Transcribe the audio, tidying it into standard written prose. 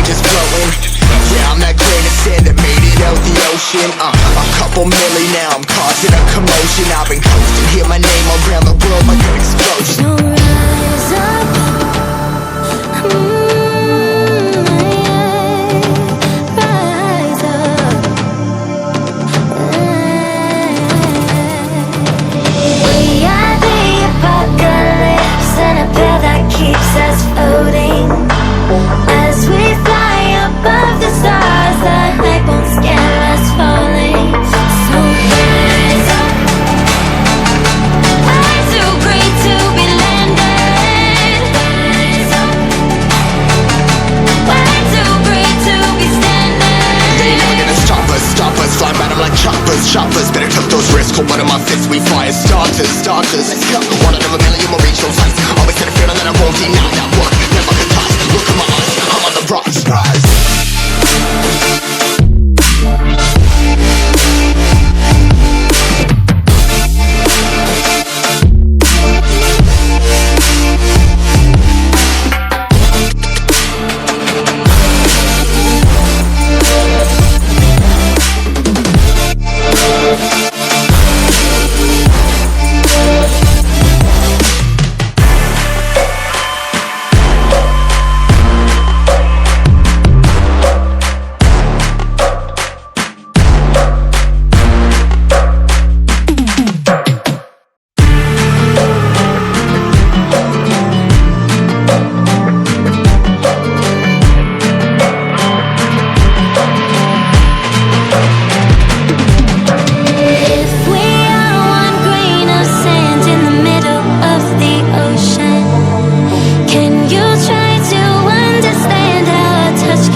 just floating. Yeah, I'm that grain of sand that made it out the ocean. A couple milli now, I'm causing a commotion. I've been coasting, hear my name around the world like an explosion. So rise up, rise up. We are the apocalypse, and a pill that keeps us floating. As we fly above the stars, the hype won't scare us falling. So rise up. I'm too great to be landed. Rise up. I'm too great to be standing. They ain't never gonna stop us, fly by them like choppers. Better cut those wrists, cold blood in my fists, we fire starters. Let's go.